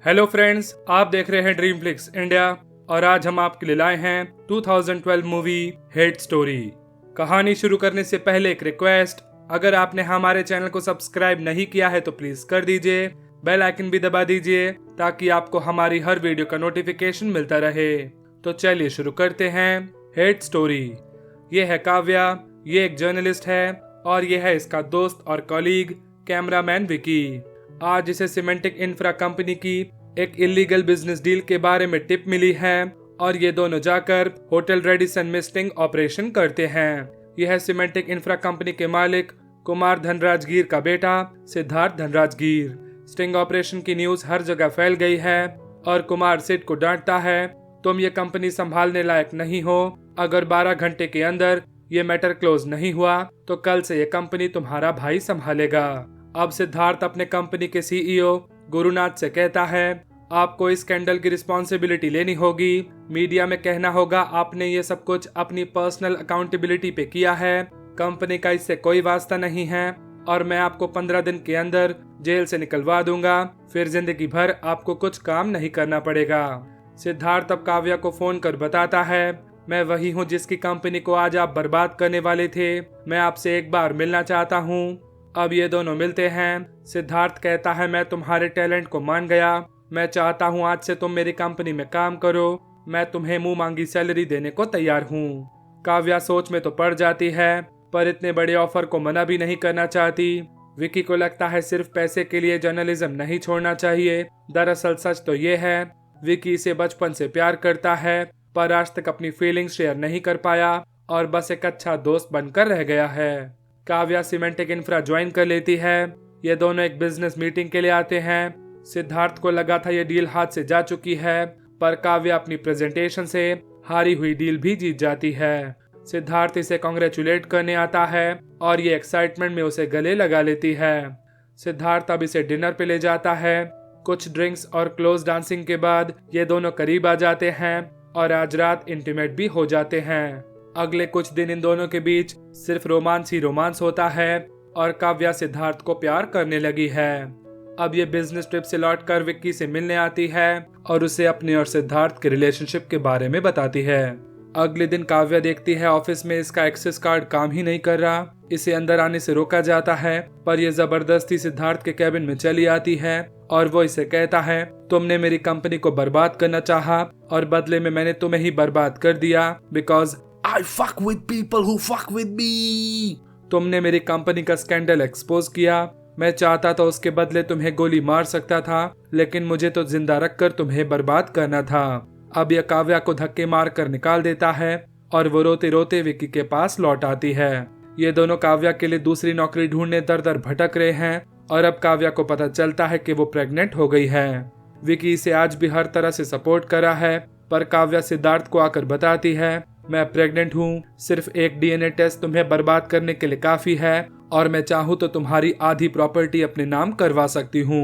Hello friends, आप देख रहे हैं ड्रीम फ्लिक्स इंडिया और आज हम आपके लिए लाए हैं 2012 मूवी हेट स्टोरी। कहानी शुरू करने से पहले एक रिक्वेस्ट, अगर आपने हमारे चैनल को सब्सक्राइब नहीं किया है तो प्लीज कर दीजिए, बेल आइकन भी दबा दीजिए ताकि आपको हमारी हर वीडियो का नोटिफिकेशन मिलता रहे। तो चलिए शुरू करते हैं हेट स्टोरी। ये है काव्या, ये एक जर्नलिस्ट है और ये है इसका दोस्त और कॉलीग कैमरामैन विकी। आज इसे सिमेंटिक इंफ्रा कंपनी की एक इलीगल बिजनेस डील के बारे में टिप मिली है और ये दोनों जाकर होटल रेडिसन में स्टिंग ऑपरेशन करते हैं। यह है सिमेंटिक इंफ्रा कंपनी के मालिक कुमार धनराजगीर का बेटा सिद्धार्थ धनराजगीर। स्टिंग ऑपरेशन की न्यूज हर जगह फैल गई है और कुमार सिड को डांटता है, तुम ये कंपनी संभालने लायक नहीं हो। अगर 12 घंटे के अंदर ये मैटर क्लोज नहीं हुआ तो कल से ये कंपनी तुम्हारा भाई संभालेगा। अब सिद्धार्थ अपने कंपनी के सीईओ गुरुनाथ से कहता है, आपको इस स्कैंडल की रिस्पॉन्सिबिलिटी लेनी होगी। मीडिया में कहना होगा आपने ये सब कुछ अपनी पर्सनल अकाउंटेबिलिटी पे किया है। कंपनी का इससे कोई वास्ता नहीं है और मैं आपको 15 दिन के अंदर जेल से निकलवा दूंगा, फिर जिंदगी भर आपको कुछ काम नहीं करना पड़ेगा। सिद्धार्थ अब काव्या को फोन कर बताता है, मैं वही हूँ जिसकी कंपनी को आज आप बर्बाद करने वाले थे। मैं आपसे एक बार मिलना चाहता हूँ। अब ये दोनों मिलते हैं। सिद्धार्थ कहता है, मैं तुम्हारे टैलेंट को मान गया। मैं चाहता हूँ आज से तुम मेरी कंपनी में काम करो। मैं तुम्हें मुंह मांगी सैलरी देने को तैयार हूँ। काव्या सोच में तो पड़ जाती है पर इतने बड़े ऑफर को मना भी नहीं करना चाहती। विकी को लगता है सिर्फ पैसे के लिए जर्नलिज्म नहीं छोड़ना चाहिए। दरअसल सच तो ये है, विकी इसे बचपन से प्यार करता है पर आज तक अपनी फीलिंग्स शेयर नहीं कर पाया और बस एक अच्छा दोस्त बनकर रह गया है। काव्या सिमेंटिक इंफ्रा ज्वाइन कर लेती है। ये दोनों एक बिजनेस मीटिंग के लिए आते हैं। सिद्धार्थ को लगा था ये डील हाथ से जा चुकी है पर काव्या अपनी प्रेजेंटेशन से हारी हुई डील भी जीत जाती है। सिद्धार्थ इसे कांग्रेचुलेट करने आता है और ये एक्साइटमेंट में उसे गले लगा लेती है। सिद्धार्थ अब इसे डिनर पे ले जाता है। कुछ ड्रिंक्स और क्लोज डांसिंग के बाद ये दोनों करीब आ जाते हैं और आज रात इंटीमेट भी हो जाते हैं। अगले कुछ दिन इन दोनों के बीच सिर्फ रोमांस ही रोमांस होता है और काव्या सिद्धार्थ को प्यार करने लगी है। अब ये बिजनेस ट्रिप से लौटकर विक्की से मिलने आती है और उसे अपने और सिद्धार्थ के रिलेशनशिप के बारे में बताती है। अगले दिन काव्या देखती है ऑफिस में इसका एक्सेस कार्ड काम ही नहीं कर रहा। इसे अंदर आने से रोका जाता है पर यह जबरदस्ती सिद्धार्थ के कैबिन में चली आती है और वो इसे कहता है, तुमने मेरी कंपनी को बर्बाद करना चाहा और बदले में मैंने तुम्हें ही बर्बाद कर दिया because I fuck with people who fuck with me। तुमने मेरी कंपनी का स्कैंडल एक्सपोज किया। मैं चाहता था उसके बदले तुम्हें गोली मार सकता था लेकिन मुझे तो जिंदा रखकर तुम्हें बर्बाद करना था। अब यह काव्या को धक्के मार कर निकाल देता है और वो रोते रोते विकी के पास लौट आती है। ये दोनों काव्या के लिए दूसरी नौकरी ढूंढने दर दर भटक रहे हैं और अब काव्या को पता चलता है कि वो प्रेग्नेंट हो गई है। विकी इसे आज भी हर तरह से सपोर्ट करा है पर काव्या सिद्धार्थ को आकर बताती है, मैं प्रेग्नेंट हूँ, सिर्फ एक डीएनए टेस्ट तुम्हें बर्बाद करने के लिए काफी है और मैं चाहूँ तो तुम्हारी आधी प्रॉपर्टी अपने नाम करवा सकती हूँ।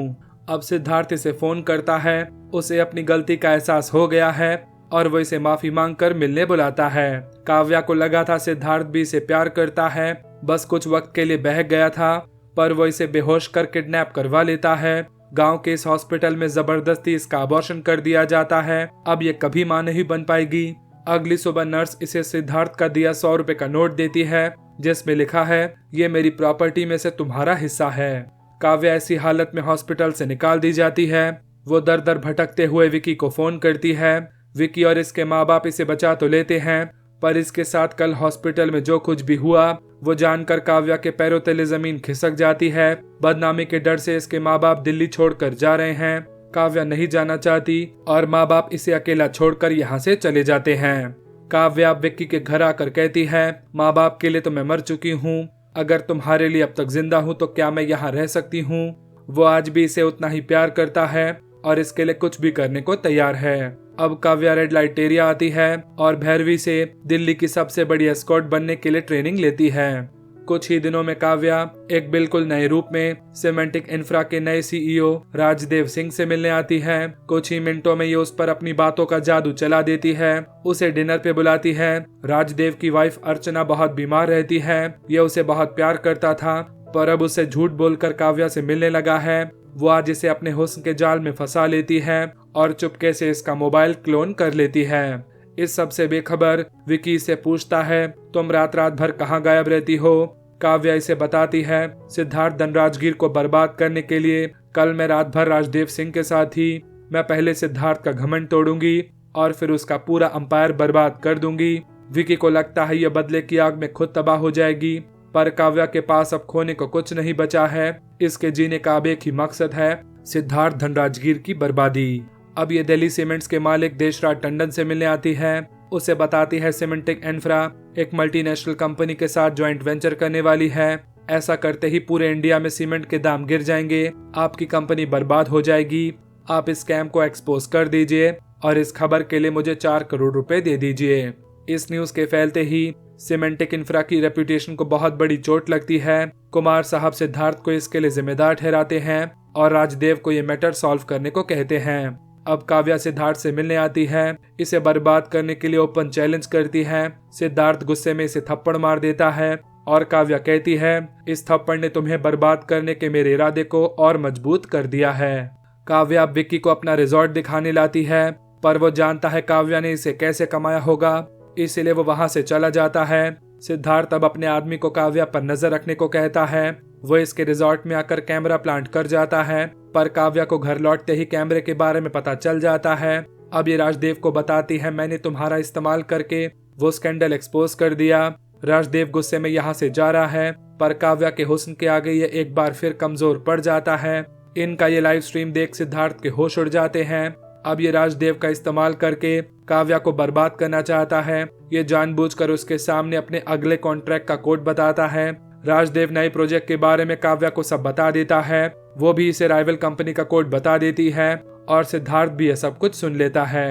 अब सिद्धार्थ इसे फोन करता है। उसे अपनी गलती का एहसास हो गया है और वो इसे माफी मांगकर मिलने बुलाता है। काव्या को लगा था सिद्धार्थ भी इसे प्यार करता है, बस कुछ वक्त के लिए बहक गया था पर वो इसे बेहोश कर किडनैप करवा लेता है। गांव के इस हॉस्पिटल में जबरदस्ती इसका अबॉर्शन कर दिया जाता है। अब ये कभी मां नहीं बन पाएगी। अगली सुबह नर्स इसे सिद्धार्थ का दिया 100 रुपए का नोट देती है जिसमें लिखा है, ये मेरी प्रॉपर्टी में से तुम्हारा हिस्सा है। काव्या ऐसी हालत में हॉस्पिटल से निकाल दी जाती है। वो दर दर भटकते हुए विकी को फोन करती है। विकी और इसके माँ बाप इसे बचा तो लेते हैं पर इसके साथ कल हॉस्पिटल में जो कुछ भी हुआ वो जानकर काव्या के पैरों तले जमीन खिसक जाती है। बदनामी के डर से इसके माँ बाप दिल्ली छोड़कर जा रहे हैं। काव्या नहीं जाना चाहती और माँ बाप इसे अकेला छोड़कर यहाँ से चले जाते हैं। काव्या विक्की के घर आकर कहती है, माँ बाप के लिए तो मैं मर चुकी हूँ, अगर तुम्हारे लिए अब तक जिंदा हूँ तो क्या मैं यहाँ रह सकती हूँ। वो आज भी इसे उतना ही प्यार करता है और इसके लिए कुछ भी करने को तैयार है। अब काव्या रेड लाइट एरिया आती है और भैरवी से दिल्ली की सबसे बड़ी एस्कॉर्ट बनने के लिए ट्रेनिंग लेती है। कुछ ही दिनों में काव्या एक बिल्कुल नए रूप में सिमेंटिक इंफ्रा के नए सीईओ राजदेव सिंह से मिलने आती है। कुछ ही मिनटों में ये उस पर अपनी बातों का जादू चला देती है। उसे डिनर पे बुलाती है। राजदेव की वाइफ अर्चना बहुत बीमार रहती है। ये उसे बहुत प्यार करता था पर अब उसे झूठ बोलकर काव्या से मिलने लगा है वो आज इसे अपने हुस्न के जाल में फंसा लेती है और चुपके से इसका मोबाइल क्लोन कर लेती है। इस सब से बेखबर विकी से पूछता है, तुम रात रात भर कहाँ गायब रहती हो? काव्या इसे बताती है, सिद्धार्थ धनराजगीर को बर्बाद करने के लिए कल मैं रात भर राजदेव सिंह के साथ थी। मैं पहले सिद्धार्थ का घमंड तोड़ूंगी और फिर उसका पूरा अंपायर बर्बाद कर दूंगी। विकी को लगता है यह बदले की आग में खुद तबाह हो जाएगी, पर काव्या के पास अब खोने को कुछ नहीं बचा है। इसके जीने का अब एक ही मकसद है, सिद्धार्थ धनराजगीर की बर्बादी। अब ये दिल्ली सीमेंट्स के मालिक देशराज टंडन से मिलने आती है। उसे बताती है सीमेंटिक इंफ्रा एक मल्टीनेशनल कंपनी के साथ ज्वाइंट वेंचर करने वाली है। ऐसा करते ही पूरे इंडिया में सीमेंट के दाम गिर जाएंगे, आपकी कंपनी बर्बाद हो जाएगी। आप इस स्कैम को एक्सपोज कर दीजिए और इस खबर के लिए मुझे 4 करोड़ रुपए दे दीजिए। इस न्यूज के फैलते ही सीमेंटिक इंफ्रा की रेपुटेशन को बहुत बड़ी चोट लगती है। कुमार साहब सिद्धार्थ को इसके लिए जिम्मेदार ठहराते हैं और राजदेव को ये मैटर सॉल्व करने को कहते हैं। अब काव्या सिद्धार्थ से मिलने आती है, इसे बर्बाद करने के लिए ओपन चैलेंज करती है। सिद्धार्थ गुस्से में इसे थप्पड़ मार देता है और काव्या कहती है, इस थप्पड़ ने तुम्हें बर्बाद करने के मेरे इरादे को और मजबूत कर दिया है। काव्या अब विक्की को अपना रिजॉर्ट दिखाने लाती है, पर वो जानता है काव्या ने इसे कैसे कमाया होगा, इसलिए वो वहां से चला जाता है। सिद्धार्थ अब अपने आदमी को काव्या पर नजर रखने को कहता है। वो इसके रिजॉर्ट में आकर कैमरा प्लांट कर जाता है, पर काव्या को घर लौटते ही कैमरे के बारे में पता चल जाता है। अब ये राजदेव को बताती है, मैंने तुम्हारा इस्तेमाल करके वो स्कैंडल एक्सपोज कर दिया। राजदेव गुस्से में यहाँ से जा रहा है, पर काव्या के हुस्न के आगे ये एक बार फिर कमजोर पड़ जाता है। इनका ये लाइव स्ट्रीम देख सिद्धार्थ के होश उड़ जाते हैं। अब ये राजदेव का इस्तेमाल करके काव्या को बर्बाद करना चाहता है। ये जानबूझकर उसके सामने अपने अगले कॉन्ट्रैक्ट का कोड बताता है। राजदेव नए प्रोजेक्ट के बारे में काव्या को सब बता देता है। वो भी इसे राइवल कंपनी का कोड बता देती है और सिद्धार्थ भी यह सब कुछ सुन लेता है।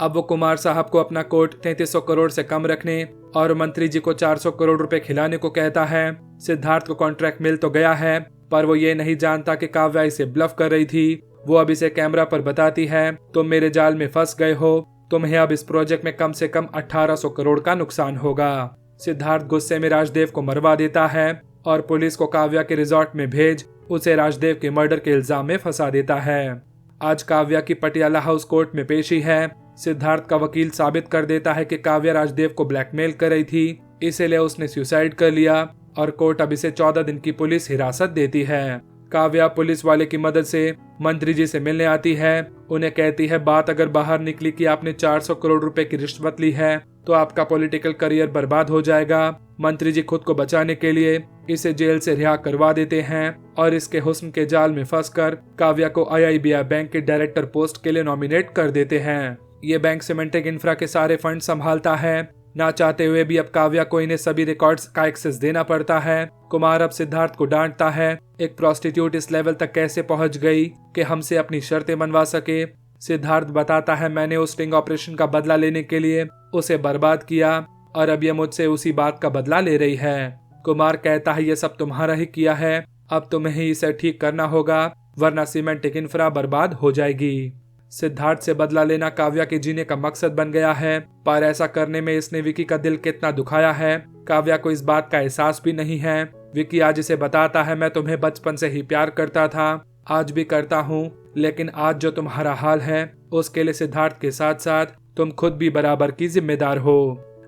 अब वो कुमार साहब को अपना कोड 3300 करोड़ से कम रखने और मंत्री जी को 400 करोड़ रुपए खिलाने को कहता है। सिद्धार्थ को कॉन्ट्रैक्ट मिल तो गया है, पर वो ये नहीं जानता कि काव्या इसे ब्लफ कर रही थी। वो अब इसे कैमरा पर बताती है, तुम मेरे जाल में फंस गए हो, तुम्हें अब इस प्रोजेक्ट में कम से कम 1800 करोड़ का नुकसान होगा। सिद्धार्थ गुस्से में राजदेव को मरवा देता है और पुलिस को काव्या के रिजॉर्ट में भेज उसे राजदेव के मर्डर के इल्जाम में फंसा देता है। आज काव्या की पटियाला हाउस कोर्ट में पेशी है। सिद्धार्थ का वकील साबित कर देता है कि काव्या राजदेव को ब्लैकमेल कर रही थी, इसीलिए उसने सुसाइड कर लिया और कोर्ट अब इसे 14 दिन की पुलिस हिरासत देती है। काव्या पुलिस वाले की मदद से मंत्री जी से मिलने आती है। उन्हें कहती है, बात अगर बाहर निकली कि आपने 400 करोड़ रुपए की रिश्वत ली है तो आपका पॉलिटिकल करियर बर्बाद हो जाएगा। मंत्री जी खुद को बचाने के लिए इसे जेल से रिहा करवा देते हैं और इसके हुस्न के जाल में फंसकर काव्या को IIBI बैंक के डायरेक्टर पोस्ट के लिए नॉमिनेट कर देते हैं। ये बैंक सीमेंटिक इंफ्रा के सारे फंड संभालता है। ना चाहते हुए भी अब काव्या को इन्हें सभी रिकॉर्ड्स का एक्सेस देना पड़ता है। कुमार अब सिद्धार्थ को डांटता है, एक प्रोस्टिट्यूट इस लेवल तक कैसे पहुंच गई कि हमसे अपनी शर्तें मनवा सके। सिद्धार्थ बताता है, मैंने उस स्टिंग ऑपरेशन का बदला लेने के लिए उसे बर्बाद किया और अब ये मुझसे उसी बात का बदला ले रही है। कुमार कहता है, ये सब तुम्हारा ही किया है, अब तुम्हें ही इसे ठीक करना होगा वरना सीमेंटिक इंफ्रा बर्बाद हो जाएगी। सिद्धार्थ से बदला लेना काव्या के जीने का मकसद बन गया है, पर ऐसा करने में इसने विकी का दिल कितना दुखाया है काव्या को इस बात का एहसास भी नहीं है। विकी आज इसे बताता है, मैं तुम्हें बचपन से ही प्यार करता था, आज भी करता हूँ, लेकिन आज जो तुम्हारा हाल है उसके लिए सिद्धार्थ के साथ साथ तुम खुद भी बराबर की जिम्मेदार हो।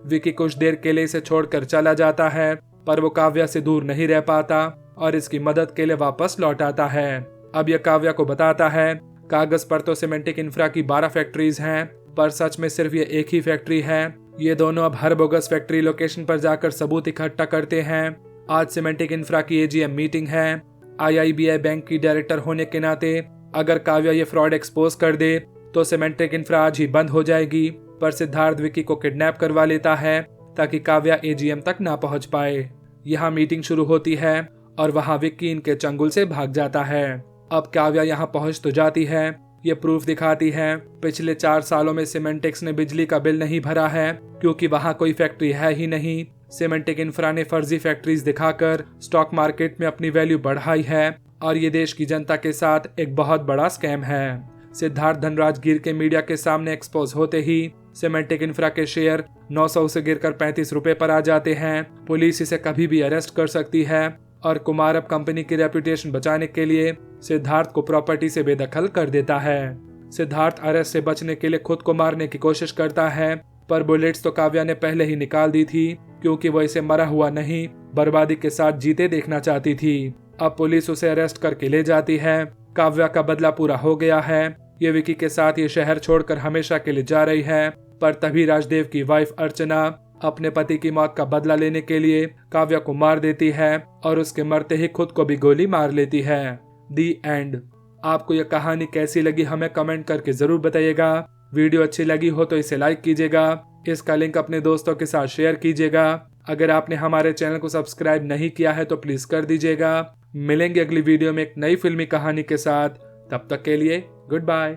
विकी कुछ देर के लिए इसे छोड़कर चला जाता है, पर वो काव्या से दूर नहीं रह पाता और इसकी मदद के लिए वापस लौट आता है। अब यह काव्या को बताता है, कागज पर तो सीमेंटिक इंफ्रा की 12 फैक्ट्रीज हैं, पर सच में सिर्फ ये एक ही फैक्ट्री है। ये दोनों अब हर बोगस फैक्ट्री लोकेशन पर जाकर सबूत इकट्ठा करते हैं। आज सीमेंटिक इंफ्रा की AGM मीटिंग है। IIBI बैंक की डायरेक्टर होने के नाते अगर काव्या ये फ्रॉड एक्सपोज कर दे तो सीमेंटिक इंफ्रा आज ही बंद हो जाएगी, पर सिद्धार्थ विकी को किडनैप करवा लेता है ताकि काव्या AGM तक ना पहुंच पाए। यहाँ मीटिंग शुरू होती है और वहाँ विक्की इनके चंगुल से भाग जाता है। अब काव्या यहाँ पहुंच तो जाती है। ये प्रूफ दिखाती है, पिछले 4 सालों में सीमेंटिक्स ने बिजली का बिल नहीं भरा है क्योंकि वहाँ कोई फैक्ट्री है ही नहीं। सीमेंटिक इंफ्रा ने फर्जी फैक्ट्रीज दिखाकर स्टॉक मार्केट में अपनी वैल्यू बढ़ाई है और ये देश की जनता के साथ एक बहुत बड़ा स्कैम है। सिद्धार्थ धनराजगीर के मीडिया के सामने एक्सपोज होते ही सीमेंटिक इंफ्रा के शेयर 900 से गिरकर 35 रुपए पर आ जाते हैं। पुलिस इसे कभी भी अरेस्ट कर सकती है और कुमार अब कंपनी की रेपुटेशन बचाने के लिए सिद्धार्थ को प्रॉपर्टी से बेदखल कर देता है। सिद्धार्थ अरेस्ट से बचने के लिए खुद को मारने की कोशिश करता है, पर बुलेट्स तो काव्या ने पहले ही निकाल दी थी, क्योंकि वो इसे मरा हुआ नहीं बर्बादी के साथ जीते देखना चाहती थी। अब पुलिस उसे अरेस्ट करके ले जाती है। काव्या का बदला पूरा हो गया है। ये विकी के साथ ये शहर छोड़कर हमेशा के लिए जा रही है, पर तभी राजदेव की वाइफ अर्चना अपने पति की मौत का बदला लेने के लिए काव्या को मार देती है और उसके मरते ही खुद को भी गोली मार लेती है। दी एंड। आपको यह कहानी कैसी लगी हमें कमेंट करके जरूर बताइएगा। वीडियो अच्छी लगी हो तो इसे लाइक कीजिएगा, इसका लिंक अपने दोस्तों के साथ शेयर कीजिएगा। अगर आपने हमारे चैनल को सब्सक्राइब नहीं किया है तो प्लीज कर दीजिएगा। मिलेंगे अगली वीडियो में एक नई फिल्मी कहानी के साथ। तब तक के लिए गुड बाय।